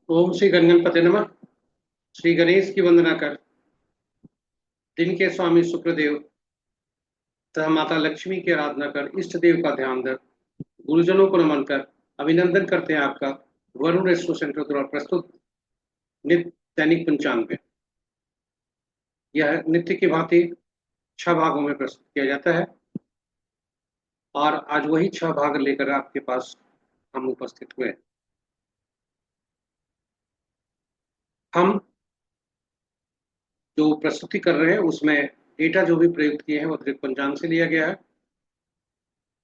ओम श्री गणगणपते नमः। श्री गणेश की वंदना कर, दिन के स्वामी शुक्रदेव तथा माता लक्ष्मी की आराधना कर, इष्ट देव का ध्यान धर, गुरुजनों को नमन कर। अभिनंदन करते हैं आपका वरुण रेस्टो सेंटर द्वारा प्रस्तुत नित्य दैनिक पंचांग में। यह नित्य की भांति 6 भागों में प्रस्तुत किया जाता है और आज वही 6 भाग लेकर आपके पास हम उपस्थित हुए हैं। हम जो प्रस्तुति कर रहे हैं उसमें डेटा जो भी प्रयुक्त किए हैं वो दृक पंचांग से लिया गया है।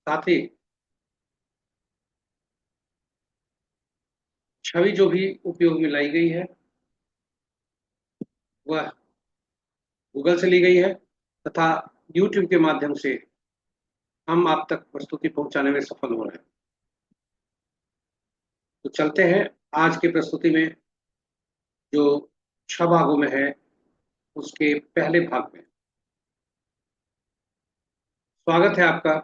साथ ही छवि जो भी उपयोग में लाई गई है वह गूगल से ली गई है तथा यूट्यूब के माध्यम से हम आप तक प्रस्तुति पहुंचाने में सफल हो रहे हैं। तो चलते हैं आज की प्रस्तुति में, जो 6 भागों में है उसके पहले भाग में। स्वागत है आपका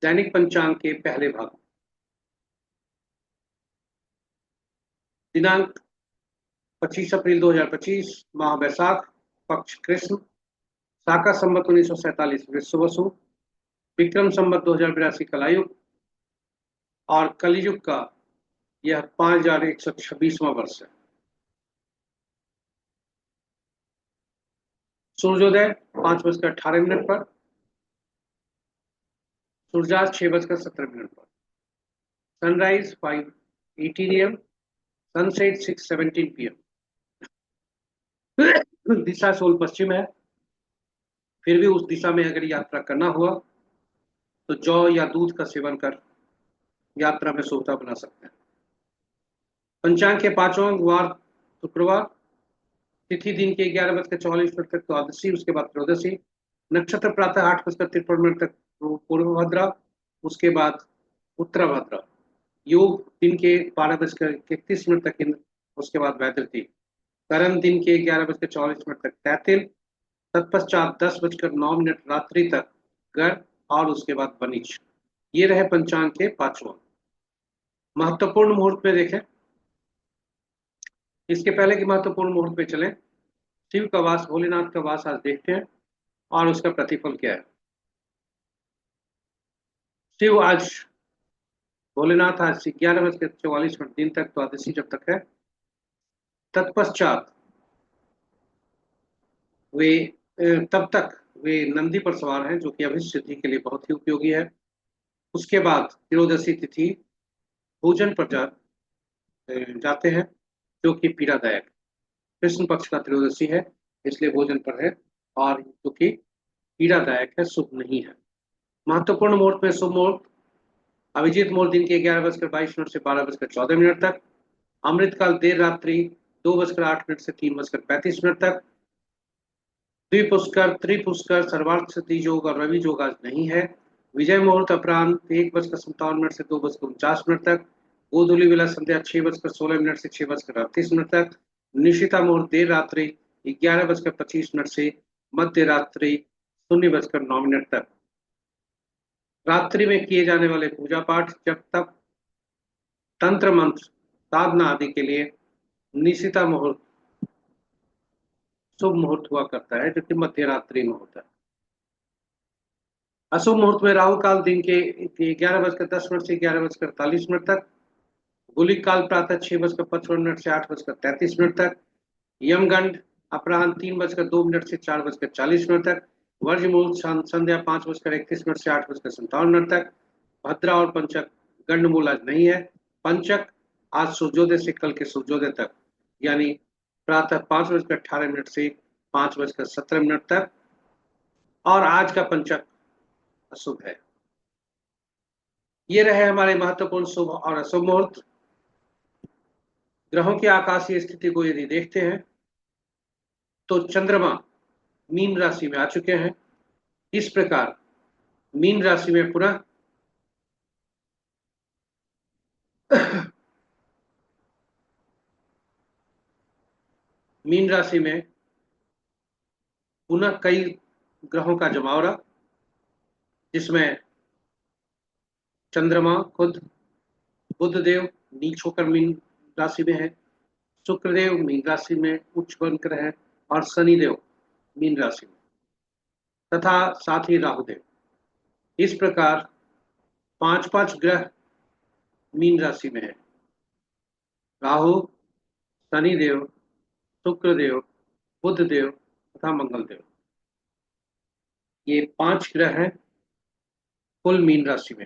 दैनिक पंचांग के पहले भाग में। दिनांक 25 अप्रैल 2025, माह बैसाख, पक्ष कृष्ण, शाका संवत 1947 विश्व वसु, विक्रम संवत 2082 कलायुग और कलयुग का यह 5126वां वर्ष है। सूर्योदय 5:18 पर, सूर्यास्त 6:17 पर, सनराइज 5:18 AM, सनसेट 6:17 PM। दिशा सोल पश्चिम है, फिर भी उस दिशा में अगर यात्रा करना हुआ तो जौ या दूध का सेवन कर यात्रा में सुविधा बना सकते हैं। पंचांग के 5वां वार शुक्रवार, तिथि दिन के 11:44 तक द्वादशी, उसके बाद त्रयोदशी, नक्षत्र प्रातः 8:53 तक पूर्व भद्रा, उसके बाद उत्तराभद्रा, योग दिन के 12:31 तक इंद्र, उसके बाद वैदृति, करण दिन के 11:44 तक तैतिल, तत्पश्चात 10:09 रात्रि तक गर्भ और उसके बाद बनिच। ये रहे पंचांग के 5वां। महत्वपूर्ण मुहूर्त में देखें, इसके पहले की महत्वपूर्ण मुहूर्त में चलें। शिव का वास, भोलेनाथ का वास आज देखते हैं और उसका प्रतिफल क्या है। शिव आज, भोलेनाथ आज 11:44 दिन तक द्वादशी जब तक है। तत्पश्चात वे तब तक वे नंदी पर सवार हैं, जो कि अभिष्ट सिद्धि के लिए बहुत ही उपयोगी है। उसके बाद त्रयोदशी तिथि भोजन पर जाते हैं, जो कि पीड़ादायक, कृष्ण पक्ष का त्रयोदशी है इसलिए भोजन पर है और जो कि पीड़ादायक है, शुभ नहीं है। महत्वपूर्ण मुहूर्त में शुभ मुहूर्त अभिजीत मुहूर्त दिन के 11:22 से 12:14 तक, अमृतकाल देर रात्रि 2:08 से 3:35 तक, द्विपुष्कर, त्रिपुष्कर, सर्वार्थ सिद्धि योग और रवि योग आज नहीं है। विजय मुहूर्त अपराह्न 1:57 से 2:49 तक, गोधूलि विला संध्या 6:16 से 6:38 तक, निशिता मुहूर्त देर रात्रि 11:25 से मध्य रात्रि 0:09 तक। रात्रि में किए जाने वाले पूजा पाठ, जब तक, तंत्र मंत्र, साधना आदि के लिए निशिता मुहूर्त शुभ मुहूर्त हुआ करता है, जो कि मध्य रात्रि में होता है। अशुभ मुहूर्त में राहु काल दिन के 11:10 से 11:48 तक, गुलिक काल प्रातः 6:55 से 8:33 तक, यमगंड अपराह्न 3:02 से 4:40 तक, वर्ज मुहूर्त संध्या 5:31 से 8:57 तक, भद्रा और पंचक गंड मूल आज नहीं है। पंचक आज सूर्योदय से कल के सूर्योदय तक, यानी प्रातः 5:18 से 5:17 तक, और आज का पंचक अशुभ है। ये रहे हमारे महत्वपूर्ण शुभ और अशुभ मुहूर्त। ग्रहों की आकाशीय स्थिति को यदि देखते हैं तो चंद्रमा मीन राशि में आ चुके हैं। इस प्रकार मीन राशि में पुनः मीन राशि में पुनः कई ग्रहों का जमावड़ा, जिसमें चंद्रमा खुद बुध देव नीच होकर मीन राशि में है, शुक्रदेव मीन राशि में उच्च बनकर है, और शनिदेव मीन राशि में, तथा साथ ही राहुदेव। इस प्रकार पांच पांच ग्रह मीन राशि में है। राहु, शनिदेव, शुक्रदेव, बुधदेव तथा मंगलदेव, ये पांच ग्रह हैं कुल मीन राशि में।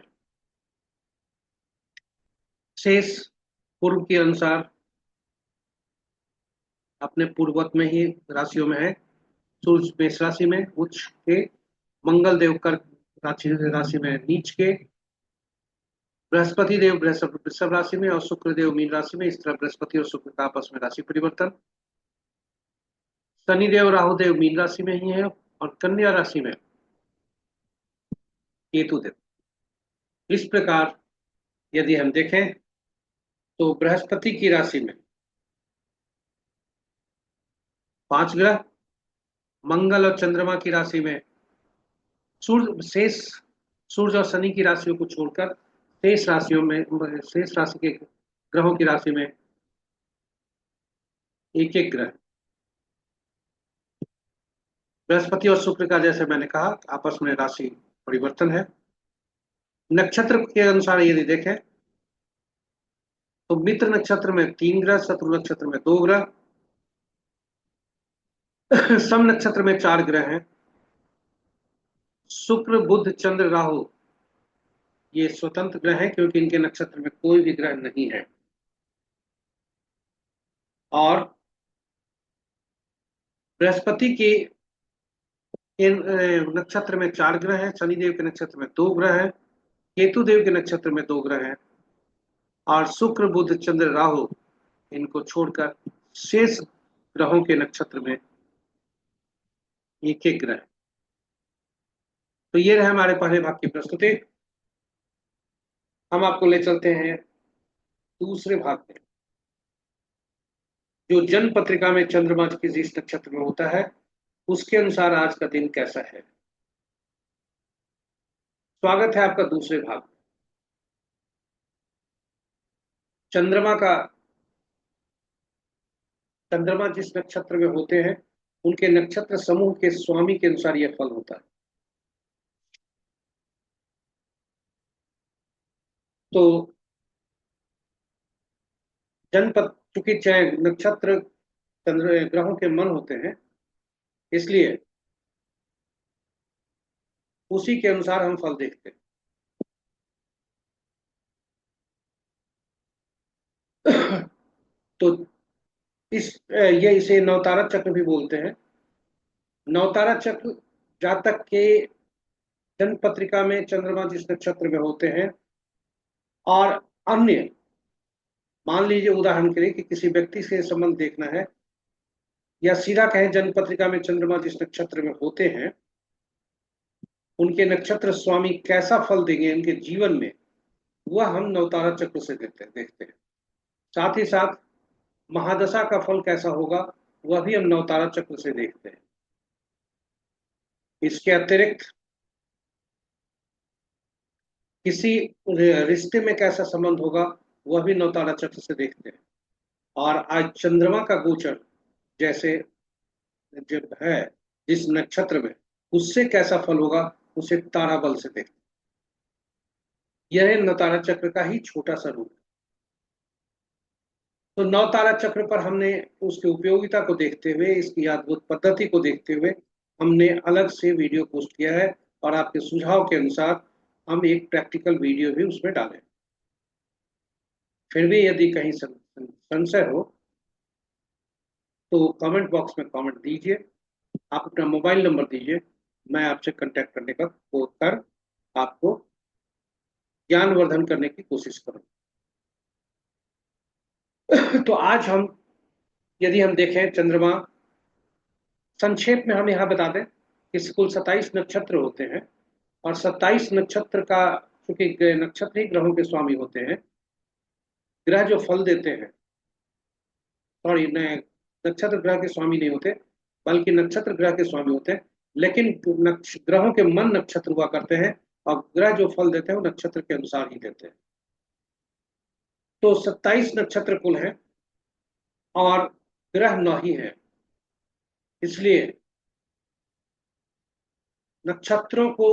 शेष पूर्व के अनुसार अपने पूर्ववत में ही राशियों में है। सूर्य मेष राशि में उच्च के, मंगल देव कर्क राशि राशि में नीच के, बृहस्पति देव वृषभ राशि में और शुक्र देव मीन राशि में। इस तरह बृहस्पति और शुक्र का आपस में राशि परिवर्तन। शनिदेव राहुदेव मीन राशि में ही है, और कन्या राशि में केतु देव। इस प्रकार यदि हम देखें तो बृहस्पति की राशि में पांच ग्रह, मंगल और चंद्रमा की राशि में सूर्य, शेष सूर्य और शनि की राशियों को छोड़कर शेष राशियों में, शेष राशि के ग्रहों की राशि में एक एक ग्रह। बृहस्पति और शुक्र का जैसे मैंने कहा आपस में राशि परिवर्तन है। नक्षत्र के अनुसार यदि देखें तो मित्र नक्षत्र में तीन ग्रह, शत्रु नक्षत्र में दो ग्रह, सम नक्षत्र में चार ग्रह हैं। शुक्र बुध चंद्र राहु ये स्वतंत्र ग्रह हैं क्योंकि इनके नक्षत्र में कोई भी ग्रह नहीं है। और बृहस्पति के नक्षत्र में चार ग्रह हैं, शनिदेव के नक्षत्र में दो ग्रह हैं, केतु देव के नक्षत्र में दो ग्रह हैं, और शुक्र बुध चंद्र राहु इनको छोड़कर शेष ग्रहों के नक्षत्र में एक एक ग्रह। तो ये रहे हमारे पहले भाग की प्रस्तुति। हम आपको ले चलते हैं दूसरे भाग में, जो जन्म पत्रिका में चंद्रमा जिस नक्षत्र में होता है उसके अनुसार आज का दिन कैसा है। स्वागत है आपका दूसरे भाग में। चंद्रमा जिस नक्षत्र में होते हैं उनके नक्षत्र समूह के स्वामी के अनुसार यह फल होता है। तो जनपद चूंकि नक्षत्र चंद्र ग्रहों के मन होते हैं, इसलिए उसी के अनुसार हम फल देखते हैं। तो इसे नवतारा चक्र भी बोलते हैं। नवतारा चक्र जातक के जन्म पत्रिका में चंद्रमा जिस नक्षत्र में होते हैं और अन्य, मान लीजिए उदाहरण के लिए कि किसी व्यक्ति से संबंध देखना है, या सीधा कहें जन्म पत्रिका में चंद्रमा जिस नक्षत्र में होते हैं उनके नक्षत्र स्वामी कैसा फल देंगे उनके जीवन में, वह हम नवतारा चक्र से देखते हैं। साथ ही साथ महादशा का फल कैसा होगा वह भी हम नवतारा चक्र से देखते हैं। इसके अतिरिक्त किसी रिश्ते में कैसा संबंध होगा वह भी नवतारा चक्र से देखते हैं। और आज चंद्रमा का गोचर जैसे जब है जिस नक्षत्र में, उससे कैसा फल होगा उसे तारा बल से देखते हैं। यह नवतारा चक्र का ही छोटा सा रूप है। तो नवतारा चक्र पर हमने उसकी उपयोगिता को देखते हुए, इसकी अद्भुत पद्धति को देखते हुए हमने अलग से वीडियो पोस्ट किया है, और आपके सुझाव के अनुसार हम एक प्रैक्टिकल वीडियो भी उसमें डालें। फिर भी यदि कहीं संशय हो तो कमेंट बॉक्स में कमेंट दीजिए, आप अपना मोबाइल नंबर दीजिए, मैं आपसे कांटेक्ट करने का कर आपको ज्ञानवर्धन करने की कोशिश करूंगा। तो आज यदि हम देखें चंद्रमा, संक्षेप में हम यहाँ बता दें कि कुल 27 नक्षत्र होते हैं, और 27 नक्षत्र का, क्योंकि नक्षत्र ही ग्रहों के स्वामी होते हैं, ग्रह जो फल देते हैं, सॉरी नक्षत्र ग्रह के स्वामी नहीं होते बल्कि नक्षत्र ग्रह के स्वामी होते हैं, लेकिन ग्रहों के मन नक्षत्र हुआ करते हैं, और ग्रह जो फल देते हैं वो नक्षत्र के अनुसार ही देते हैं। तो 27 नक्षत्र कुल हैं, और ग्रह 9 ही है। इसलिए नक्षत्रों को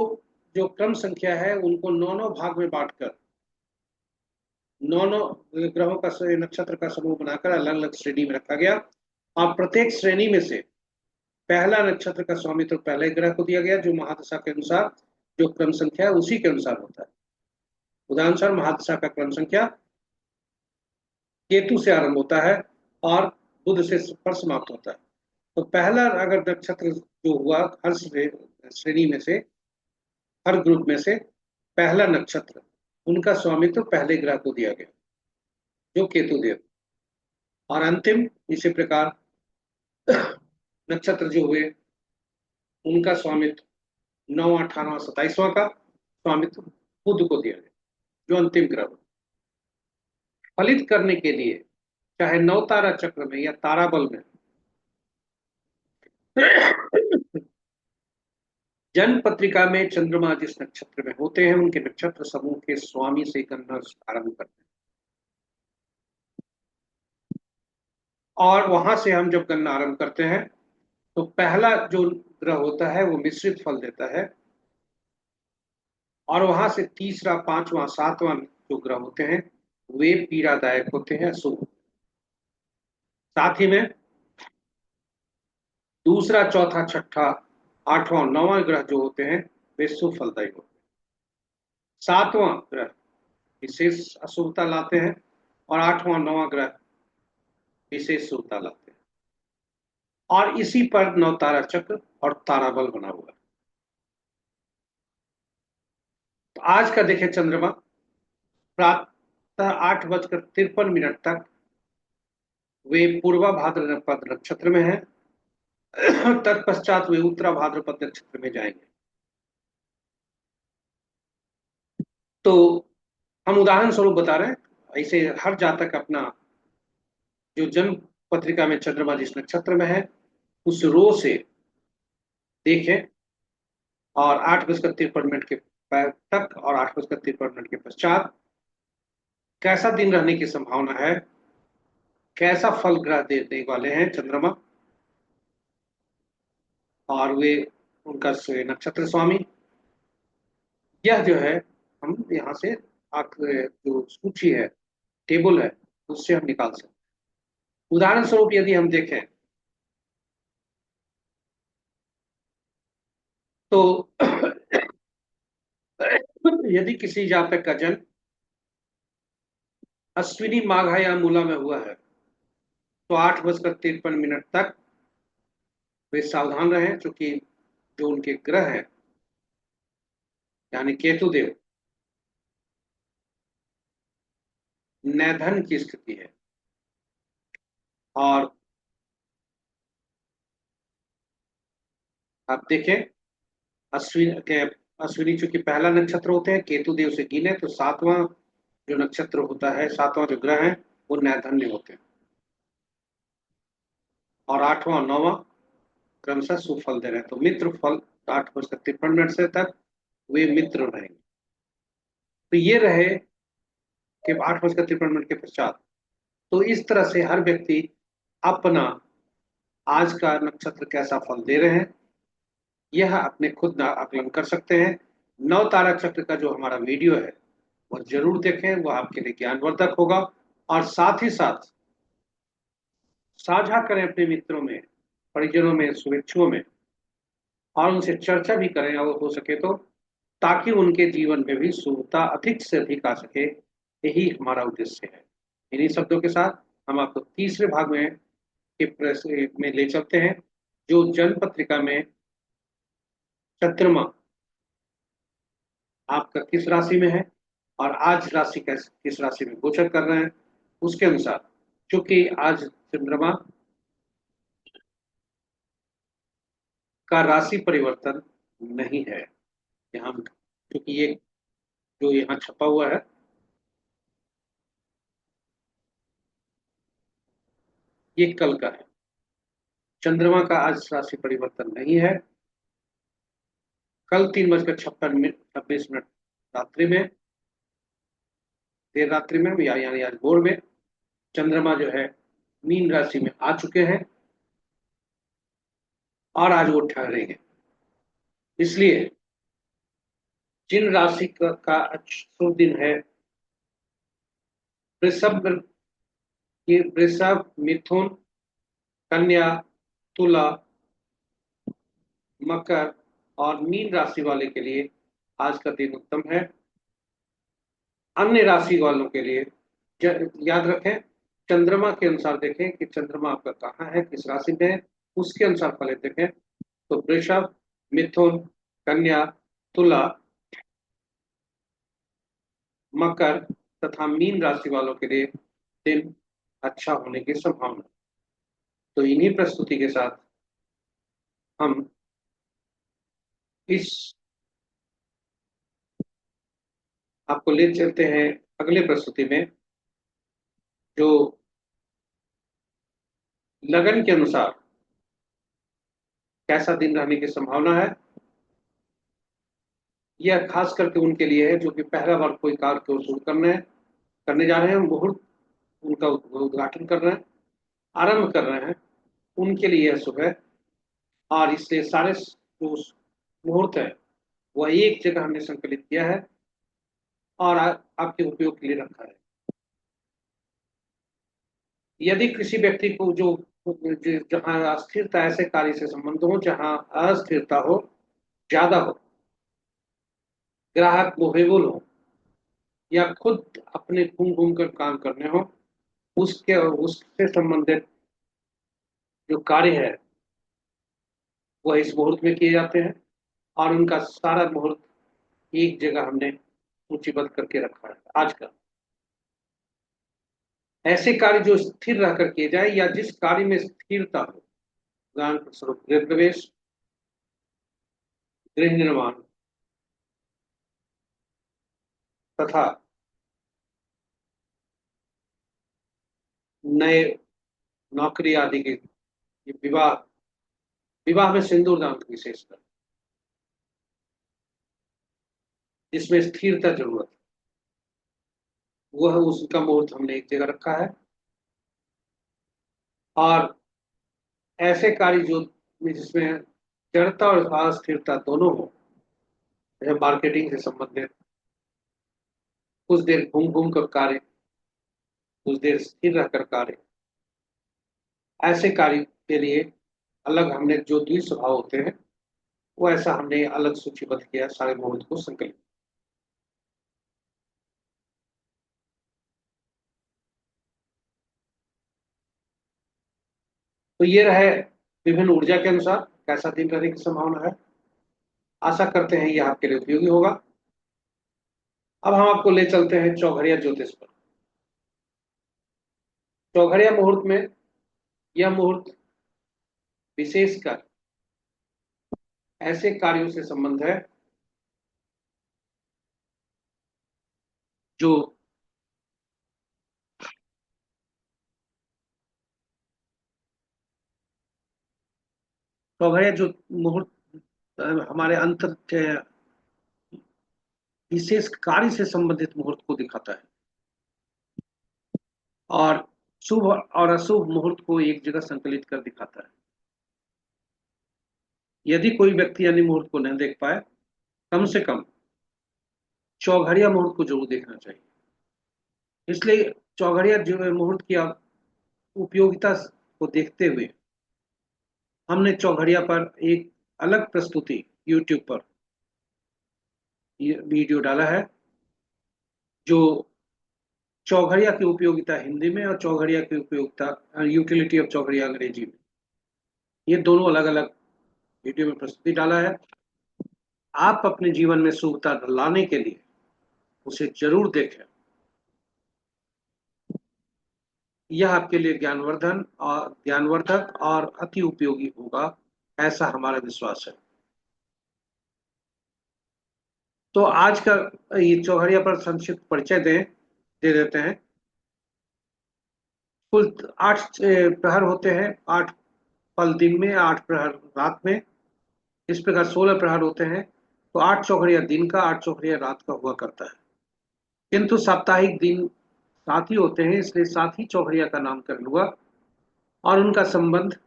जो क्रम संख्या है उनको 9 भाग में बांटकर 9 ग्रहों का नक्षत्र का समूह बनाकर अलग अलग श्रेणी में रखा गया। और प्रत्येक श्रेणी में से पहला नक्षत्र का स्वामित्व पहले ग्रह को दिया गया, जो महादशा के अनुसार जो क्रम संख्या है उसी के अनुसार होता है। उदाहरण महादशा का क्रम संख्या केतु से आरंभ होता है और बुध से पर समाप्त होता है। तो पहला अगर नक्षत्र जो हुआ हर श्रेणी में से, हर ग्रुप में से पहला नक्षत्र, उनका स्वामित्व पहले ग्रह को दिया गया जो केतु देव। और अंतिम इसी प्रकार नक्षत्र जो हुए उनका स्वामित्व 9, 18, 27वां का स्वामित्व बुध को दिया गया जो अंतिम ग्रह। फलित करने के लिए चाहे नवतारा चक्र में या ताराबल में जन्म पत्रिका में चंद्रमा जिस नक्षत्र में होते हैं उनके नक्षत्र समूह के स्वामी से गणना आरंभ करते हैं, और वहां से हम जब गणना आरंभ करते हैं तो पहला जो ग्रह होता है वो मिश्रित फल देता है, और वहां से तीसरा, पांचवा, सातवां जो ग्रह होते हैं वे पीड़ादायक होते हैं, अशुभ। साथ ही में दूसरा, चौथा, छठा, आठवां, नौवां ग्रह जो होते हैं वे शुभ फलदायी होते हैं। सातवां ग्रह विशेष अशुभता लाते हैं और आठवां, नौवां ग्रह विशेष शुभता लाते हैं। और इसी पर नवतारा चक्र और ताराबल बना हुआ है। तो आज का देखें चंद्रमा प्रातः 8:53 तक वे पूर्वा भाद्रपद नक्षत्र में है। तत्पश्चात वे उत्तरा भाद्रपद नक्षत्र में जाएंगे। तो हम उदाहरण स्वरूप बता रहे हैं, ऐसे हर जातक अपना जो जन्म पत्रिका में चंद्रमा जिस नक्षत्र में है उस रो से देखें, और 8:53 के तक और 8:53 के पश्चात कैसा दिन रहने की संभावना है, कैसा फल ग्रह देने वाले हैं चंद्रमा और वे उनका नक्षत्र स्वामी, यह जो है हम यहाँ से जो सूची है, टेबल है, उससे हम निकाल सकते हैं। उदाहरण स्वरूप यदि हम देखें तो यदि किसी जातक का जन्म अश्विनी, माघा या मूला में हुआ है तो 8:53 तक वे सावधान रहें, क्योंकि जो उनके ग्रह हैं यानी केतु देव नैधन की स्थिति है। और आप देखें अश्विनी चूंकि पहला नक्षत्र होते हैं, केतु देव से गिने तो सातवां जो नक्षत्र होता है, सातवां जो ग्रह है वो नैधन्य होते हैं, और आठवां, नौवां क्रमशः सुफल दे रहे हैं। तो मित्र फल 8:53 से तक वे मित्र रहेंगे। तो ये रहे कि 8:53 के पश्चात। तो इस तरह से हर व्यक्ति अपना आज का नक्षत्र कैसा फल दे रहे हैं यह अपने खुद आकलन कर सकते हैं। नव तारा चक्र का जो हमारा वीडियो है वह जरूर देखें, वह आपके लिए ज्ञानवर्धक होगा। और साथ ही साथ साझा करें अपने मित्रों में, परिजनों में, शुभेच्छुओं में, और उनसे चर्चा भी करें अगर हो सके तो, ताकि उनके जीवन में भी शुभता अधिक से अधिक आ सके। यही हमारा उद्देश्य है। इन्हीं शब्दों के साथ हम आपको तीसरे भाग में ले चलते हैं, जो जन्म पत्रिका में चंद्रमा आपका किस राशि में है और आज राशि किस राशि में गोचर कर रहे हैं उसके अनुसार। क्योंकि आज चंद्रमा का राशि परिवर्तन नहीं है यहाँ, क्योंकि ये जो यहाँ छपा हुआ है ये कल का है। चंद्रमा का आज राशि परिवर्तन नहीं है। कल 3:56 रात्रि में, देर रात्रि में या यानी आज भोर में चंद्रमा जो है मीन राशि में आ चुके हैं और आज वो ठहरेंगे। इसलिए जिन राशि का शुभ दिन है, वृषभ, ये वृषभ, मिथुन, कन्या, तुला, मकर और मीन राशि वाले के लिए आज का दिन उत्तम है। अन्य राशि वालों के लिए याद रखें, चंद्रमा के अनुसार देखें कि चंद्रमा आपका कहाँ है, किस राशि में है, उसके अनुसार फल देखें। तो वृषभ, मिथुन, कन्या, तुला, मकर तथा मीन राशि वालों के लिए दिन अच्छा होने की संभावना। तो इन्हीं प्रस्तुति के साथ हम इस आपको ले चलते हैं अगले प्रस्तुति में, जो लगन के अनुसार कैसा दिन रहने की संभावना है। यह खास करके उनके लिए है जो कि पहला बार कोई कार्य को शुरू करने जा रहे हैं, मुहूर्त उनका उद्घाटन कर रहे हैं, आरंभ कर रहे हैं, उनके लिए यह शुभ है। और इसलिए सारे जो मुहूर्त है वह एक जगह हमने संकलित किया है और आपके उपयोग के लिए रखा है। यदि किसी व्यक्ति को जो जहाँ अस्थिरता, ऐसे कार्य से संबंध हो जहाँ अस्थिरता हो, ज्यादा हो, ग्राहक मोहेबुल हो या खुद अपने घूम घूम कर काम करने हो, उससे संबंधित जो कार्य है वह इस मुहूर्त में किए जाते हैं और उनका सारा मुहूर्त एक जगह हमने सूचीबद्ध करके रखा है। आज का ऐसे कार्य जो स्थिर रहकर किए जाए या जिस कार्य में स्थिरता हो, उदाहरण स्वरूप गृह प्रवेश, गृह निर्माण तथा नए नौकरी आदि के, विवाह, विवाह में सिंदूर दान विशेषकर, जिसमें स्थिरता जरूरत, वह उसका मुहूर्त हमने एक जगह रखा है। और ऐसे कार्य जो जिसमें जड़ता और अस्थिरता दोनों हो, जैसे मार्केटिंग से संबंधित, कुछ देर घूम घूम कर कार्य, कुछ देर स्थिर रहकर कार्य, ऐसे कार्य के लिए अलग हमने जो द्विस्वभाव होते हैं वो ऐसा हमने अलग सूचीबद्ध किया सारे मुहूर्त को संकलित। तो ये रहे विभिन्न ऊर्जा के अनुसार कैसा दिन रहने की संभावना है। आशा करते हैं यह आपके लिए उपयोगी होगा। अब हम आपको ले चलते हैं चौघड़िया ज्योतिष पर। चौघड़िया मुहूर्त में, यह मुहूर्त विशेषकर ऐसे कार्यों से संबंध है जो चौघड़िया जो मुहूर्त हमारे अंतर विशेष कार्य से संबंधित मुहूर्त को दिखाता है और शुभ और अशुभ मुहूर्त को एक जगह संकलित कर दिखाता है। यदि कोई व्यक्ति अन्य मुहूर्त को नहीं देख पाए, कम से कम चौघड़िया मुहूर्त को जरूर देखना चाहिए। इसलिए चौघड़िया जो मुहूर्त की उपयोगिता को देखते हुए हमने चौघड़िया पर एक अलग प्रस्तुति यूट्यूब पर ये वीडियो डाला है, जो चौघड़िया की उपयोगिता हिंदी में और चौघड़िया की उपयोगिता, यूटिलिटी ऑफ चौघड़िया अंग्रेजी में, ये दोनों अलग अलग वीडियो में प्रस्तुति डाला है। आप अपने जीवन में शुभता लाने के लिए उसे जरूर देखें। यह आपके लिए ज्ञानवर्धक और अति उपयोगी होगा, ऐसा हमारा विश्वास है। तो आज का ये चौघड़िया पर संक्षिप्त परिचय दे देते हैं। कुल 8 प्रहर होते हैं, 8 पल दिन में, 8 प्रहर रात में। इस प्रकार 16 प्रहर होते हैं। तो 8 चौघड़िया दिन का, 8 चौघड़िया रात का हुआ करता है। किंतु साप्ताहिक दिन साथ ही होते हैं, इसलिए साथ ही चौघड़िया का नामकरण हुआ। और उनका संबंध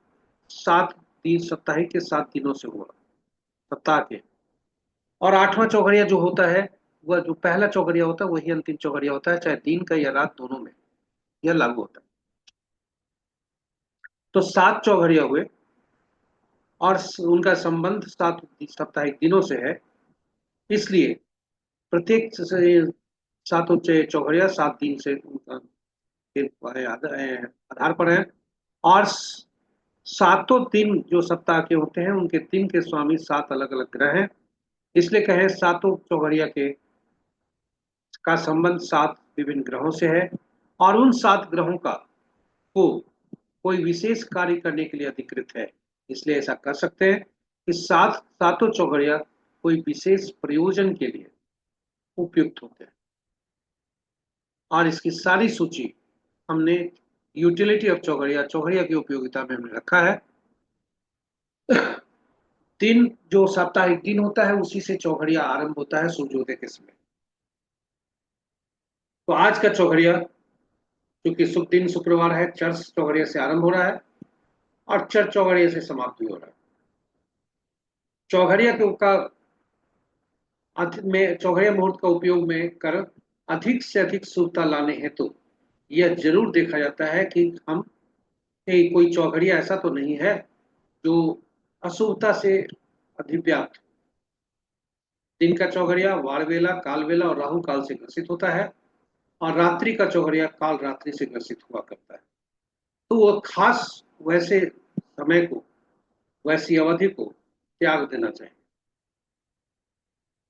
7 दिन, साप्ताहिक के 7 दिनों से हुआ, सप्ताह के। और 8वां चौघड़िया जो होता है, वह जो पहला चौघड़िया होता है वही अंतिम चौघड़िया होता है, चाहे दिन का या रात दोनों में यह लागू होता है। तो 7 चौघड़िया हुए और उनका संबंध 7 साप्ताहिक दिनों से है, इसलिए प्रत्येक सातों चौघड़िया 7 दिन से उनका के आधार पर है। और सातों दिन जो सप्ताह के होते हैं उनके दिन के स्वामी 7 अलग अलग ग्रह हैं, इसलिए कहें सातों चौघड़िया के का संबंध 7 विभिन्न ग्रहों से है। और उन 7 ग्रहों का को कोई विशेष कार्य करने के लिए अधिकृत है, इसलिए ऐसा कर सकते हैं कि सातों चौघड़िया कोई विशेष प्रयोजन के लिए उपयुक्त होते हैं। और इसकी सारी सूची हमने यूटिलिटी ऑफ चौघड़िया, चौघड़िया की उपयोगिता में हमने रखा है। दिन जो साप्ताहिक दिन होता है उसी से चौघड़िया आरंभ होता है सूर्योदय के समय। तो आज का चौघड़िया, क्योंकि शुभ दिन शुक्रवार है, चर्च चौघड़िया से आरंभ हो रहा है और चर्च चौघड़िया से समाप्त भी हो रहा है। चौघड़िया का में चौघड़िया मुहूर्त का उपयोग में कर अधिक से अधिक शुभता लाने हेतु तो यह जरूर देखा जाता है कि हम कोई चौघड़िया ऐसा तो नहीं है जो अशुभता से अधिव्याप्त। दिन का चौघड़िया वारवेला, कालवेला और राहु काल से ग्रसित होता है और रात्रि का चौघड़िया काल रात्रि से ग्रसित हुआ करता है। तो वह खास वैसे समय को, वैसी अवधि को त्याग देना चाहिए।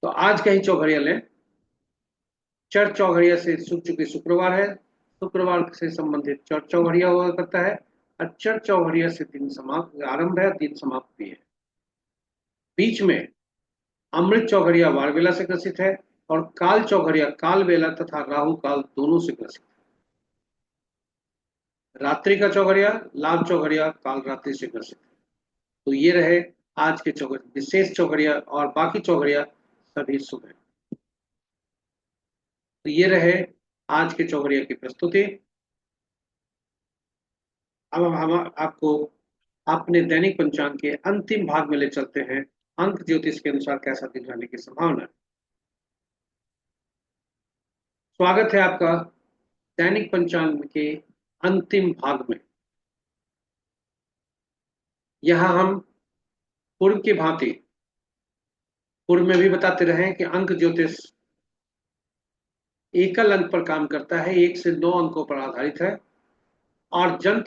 तो आज का ही चौघड़िया लें। चर्च चौघड़िया से चूंकि शुक्रवार है, शुक्रवार से संबंधित चर्च चौघड़िया हुआ करता है और चर्च चौघड़िया से दिन समाप्त आरंभ है, दिन समाप्त भी है। बीच में अमृत चौघड़िया वारवेला से ग्रसित है और काल चौघड़िया काल वेला तथा राहु काल दोनों से ग्रसित है। रात्रि का चौघड़िया लाभ चौघड़िया काल रात्रि से ग्रसित है। तो ये रहे आज के विशेष चौघड़िया और बाकी चौघड़िया सभी शुभ है। तो ये रहे आज के चौघड़िया की प्रस्तुति। अब हम आपको अपने दैनिक पंचांग के अंतिम भाग में ले चलते हैं। अंक ज्योतिष के अनुसार कैसा दिन रहने की संभावना है। स्वागत है आपका दैनिक पंचांग के अंतिम भाग में। यहां हम पूर्व की भांति पूर्व में भी बताते रहे कि अंक ज्योतिष एकल अंक पर काम करता है, 1 से 9 अंकों पर आधारित है और जन्म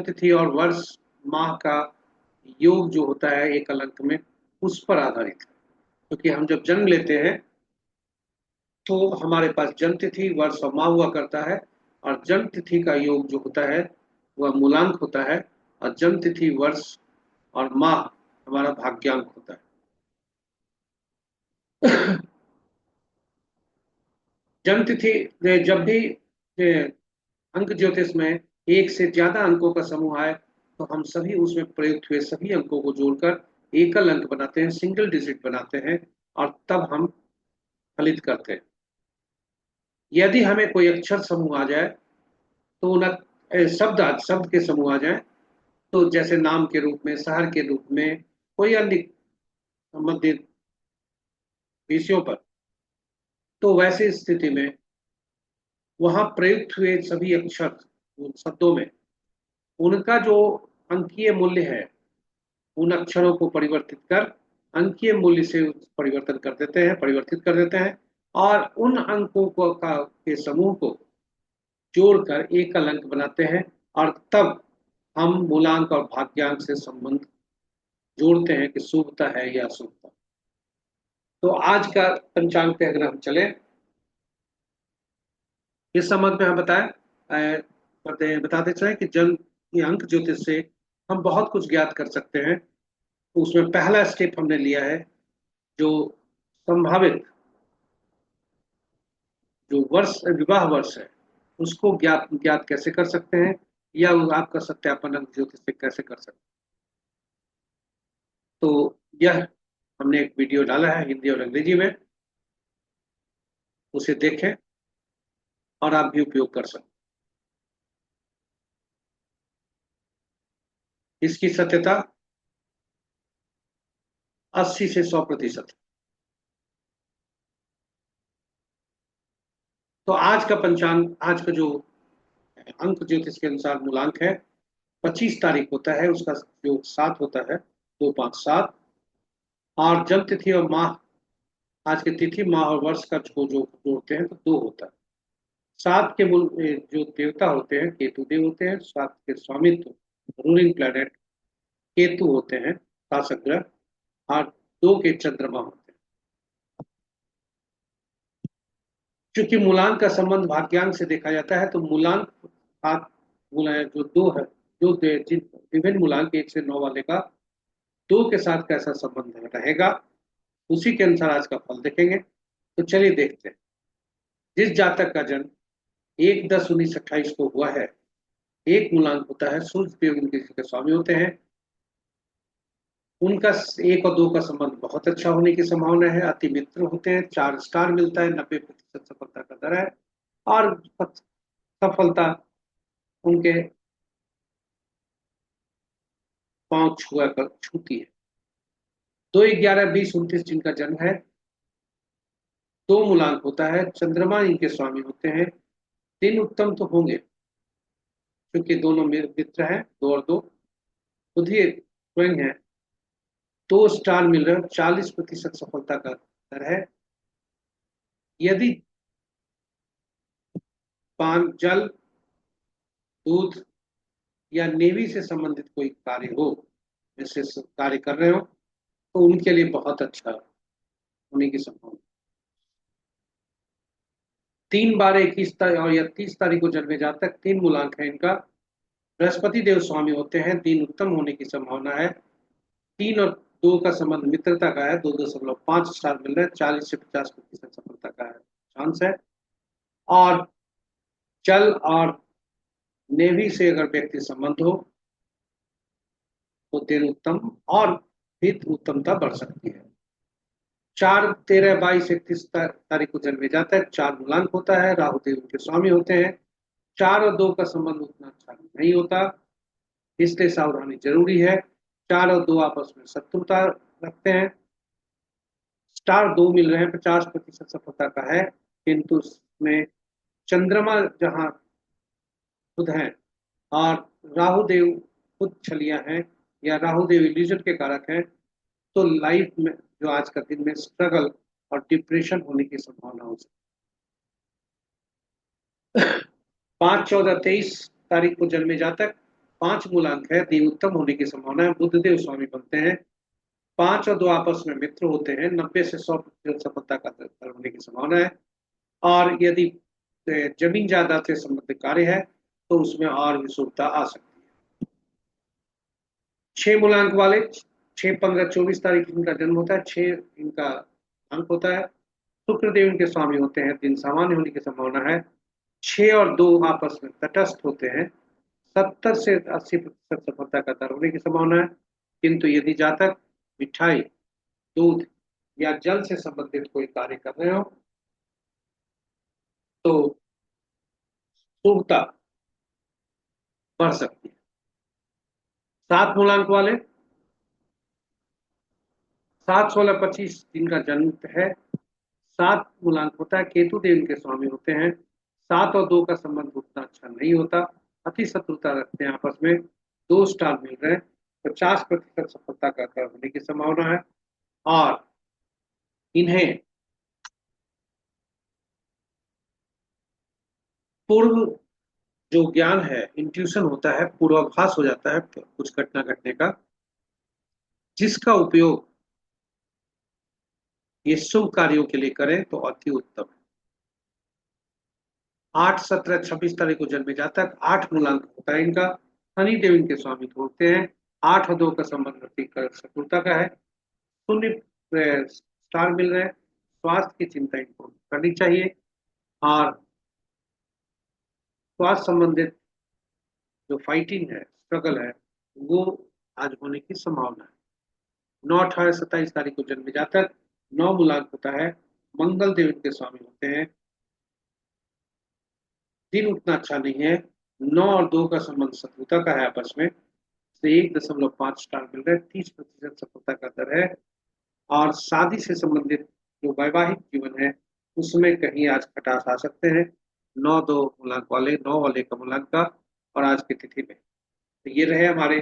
तिथि और वर्ष माह का योग जो होता है एकल अंक में उस पर आधारित है। क्योंकि हम जब जन्म लेते हैं तो हमारे पास जन्म तिथि, वर्ष और माह हुआ करता है और जन्म तिथि का योग जो होता है वह मूलांक होता है और जन्म तिथि, वर्ष और माह हमारा भाग्यांक होता है। जन्म तिथि जब भी अंक ज्योतिष में एक से ज्यादा अंकों का समूह आए तो हम सभी उसमें प्रयुक्त हुए सभी अंकों को जोड़कर एकल अंक बनाते हैं, सिंगल डिजिट बनाते हैं और तब हम फलित करते हैं। यदि हमें कोई अक्षर समूह आ जाए तो उन शब्द के समूह आ जाए, तो जैसे नाम के रूप में, शहर के रूप में, कोई अन्य संबंधित विषयों पर, तो वैसी स्थिति में वहां प्रयुक्त हुए सभी अक्षर उन शब्दों में उनका जो अंकीय मूल्य है उन अक्षरों को परिवर्तित कर अंकीय मूल्य से परिवर्तित कर देते हैं और उन अंकों के समूह को जोड़कर एकल अंक बनाते हैं और तब हम मूलांक और भाग्यांक से संबंध जोड़ते हैं कि शुभता है या अशुभता। तो आज का पंचांग पे अगर हम चले, इस संबंध में हम बताते चले कि ये अंक ज्योतिष से हम बहुत कुछ ज्ञात कर सकते हैं। तो उसमें पहला स्टेप हमने लिया है जो संभावित जो विवाह वर्ष है उसको ज्ञात कैसे कर सकते हैं या आपका सत्यापन अंक ज्योतिष से कैसे कर सकते हैं। तो यह हमने एक वीडियो डाला है हिंदी और अंग्रेजी में, उसे देखें और आप भी उपयोग कर सकते हैं। इसकी सत्यता 80 से 100%। तो आज का पंचांग, आज का जो अंक ज्योतिष के अनुसार मूलांक है, 25 तारीख होता है, उसका जो 7 होता है, 2 5 7। और जन्म तिथि और माह, आज की तिथि माह और वर्ष का जो जो जोड़ते हैं तो 2 होता है। 7 के मूल जो देवता होते हैं केतु देव होते हैं। 7 के स्वामित्व रूलिंग प्लैनेट केतु होते हैं, शासक ग्रह। और 2 के चंद्रमा होते हैं। क्योंकि मूलांक का संबंध भाग्यांक से देखा जाता है, तो मूलांक 7 जो 2 है, जिन विभिन्न मूलांक 1 से 9 वाले का 2 के साथ कैसा संबंध रहेगा, उसी के अनुसार आज का फल देखेंगे। तो चलिए देखते हैं। जिस जातक का जन्म 1/10/1928 को हुआ है, एक मूलांक होता है, सूर्य देव उनके के स्वामी होते हैं। उनका 1 और 2 का संबंध बहुत अच्छा होने की संभावना है। अति मित्र होते हैं, 4 स्टार मिलता है, 90% सफलता का दर है। और सफलता उनके पांव छुआ कर छूती है। 2/11/2029 जिनका जन्म है, 2 मूलांक होता है, चंद्रमा इनके स्वामी होते हैं। दिन उत्तम तो होंगे, क्योंकि दोनों मेरे मित्र हैं, 2 और 2। बुधि स्वयं है, 2 स्टार मिल रहे हैं, 40% सफलता का दर है। यदि पान, जल, दूध या नेवी से संबंधित कोई कार्य हो, जैसे कार्य कर रहे हो, तो उनके लिए बहुत अच्छा होने की संभावना। 3/12/21 और या 30 तारीख को जन्मे जातक, 3 मूलांक है इनका, बृहस्पति देव स्वामी होते हैं। दिन उत्तम होने की संभावना है। 3 और 2 का संबंध मित्रता का है, 2.5 स्टार मिल रहे हैं, 40 से 50% सफलता का है चांस है। और जल और नेवी से अगर व्यक्ति संबंध हो तो दिन उत्तम और हित उत्तमता बढ़ सकती है। 4/13/22/31 को जन्मे जाता है, 4 मूलांक होता है, राहु देव उनके स्वामी होते हैं। 4 और 2 का संबंध उतना अच्छा नहीं होता, इसलिए सावधानी जरूरी है। 4 और 2 आपस में शत्रुता रखते हैं। स्टार 2 मिल रहे हैं, 50% सफलता का है, किंतु उसमें चंद्रमा जहां खुद हैं और राहु देव खुद छलियां हैं, या राहु देव इल्यूजन के कारक हैं, तो लाइफ में जो आज का दिन में स्ट्रगल और डिप्रेशन होने की संभावना हो सकती 5/14/23 को जन्मे जातक, 5 मूलांक है, दिन उत्तम होने की संभावना है, बुध देव स्वामी बनते हैं। 5 और 2 आपस में मित्र होते हैं, 90 से 100% सफलता का दर होने की संभावना है। और यदि जमीन जायदाद से संबंधित कार्य है, तो उसमें और भी शुभता आ सकती है। 6 मूलांक वाले, 6/15/24 इनका जन्म होता है, 6 इनका अंक होता है। शुक्र देव इनके स्वामी होते हैं, दिन सामान्य होने की संभावना है। 6 और 2 आपस में तटस्थ होते हैं, 70 से 80% सफलता का दर होने की संभावना है। किंतु यदि जातक मिठाई, दूध या जल से संबंधित कोई कार्य कर रहे हो, तो शुभता बढ़ सकती है। 7 मूलांक वाले, 7/16/25 जिनका जन्म है, 7 मूलांक होता है, केतु देव इनके स्वामी होते हैं। 7 और 2 का संबंध उतना अच्छा नहीं होता, अति शत्रुता रखते हैं आपस में। 2 स्टार मिल रहे हैं, 50% सफलता का दर होने की संभावना है। और इन्हें पूर्व जो ज्ञान है, इंट्यूशन होता है, पूर्वाभास हो जाता है कुछ घटना घटने का, जिसका उपयोग ये शुभ कार्यों के लिए करें तो अति उत्तम है। 8/17/26 को जन्मे जातक, 8 मूलांक होता है इनका, शनि देव इनके स्वामी होते हैं। 8 और 2 का संबंध शत्रुता का है, 0 स्टार मिल रहे हैं। स्वास्थ्य की चिंता इनको करनी चाहिए। और स्वास्थ्य संबंधित जो फाइटिंग है, स्ट्रगल है, वो आज होने की संभावना है। 9/18/27 को जन्मे जातक, 9 मूलांक होता है, मंगल देव इनके स्वामी होते हैं। दिन उतना अच्छा नहीं है, 9 और 2 का संबंध शत्रुता का है आपस में। से 1.5 स्टार मिल रहे हैं, 30% सफलता का दर है। और शादी से संबंधित जो वैवाहिक जीवन है उसमें कहीं आज खटास आ सकते हैं। 9 का मूलांक का, और आज की तिथि में। तो ये रहे हमारे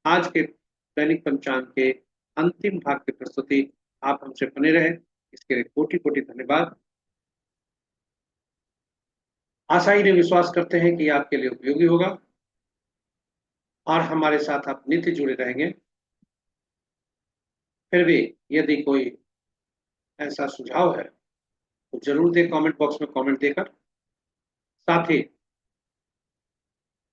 आज के दैनिक पंचांग के अंतिम भाग की प्रस्तुति। आप हमसे बने रहे, इसके लिए कोटि कोटि धन्यवाद। आशा ही नहीं, विश्वास करते हैं कि ये आपके लिए उपयोगी होगा और हमारे साथ आप नित्य जुड़े रहेंगे। फिर भी यदि कोई ऐसा सुझाव है तो जरूर दें, कमेंट बॉक्स में कमेंट देकर। साथ ही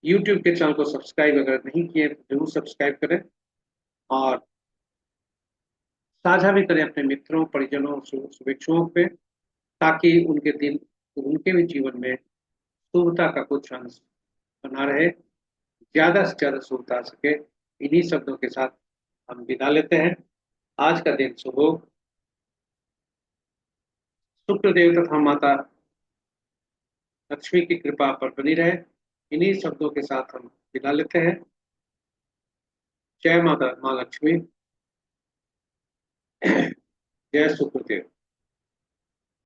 यूट्यूब के चैनल को सब्सक्राइब अगर नहीं किए तो जरूर सब्सक्राइब करें, और साझा भी करें अपने मित्रों, परिजनों, शुभेच्छुओं पे, ताकि उनके भी जीवन में शुभता का कुछ अंश बना रहे, ज्यादा से ज्यादा शुभता आ सके। इन्हीं शब्दों के साथ हम विदा लेते हैं। आज का दिन शुभ हो। शुक्रदेव तथा माता लक्ष्मी की कृपा पर बनी रहे। इन्हीं शब्दों के साथ हम विदा लेते हैं। जय माता माँ लक्ष्मी। जय शुक्रदेव।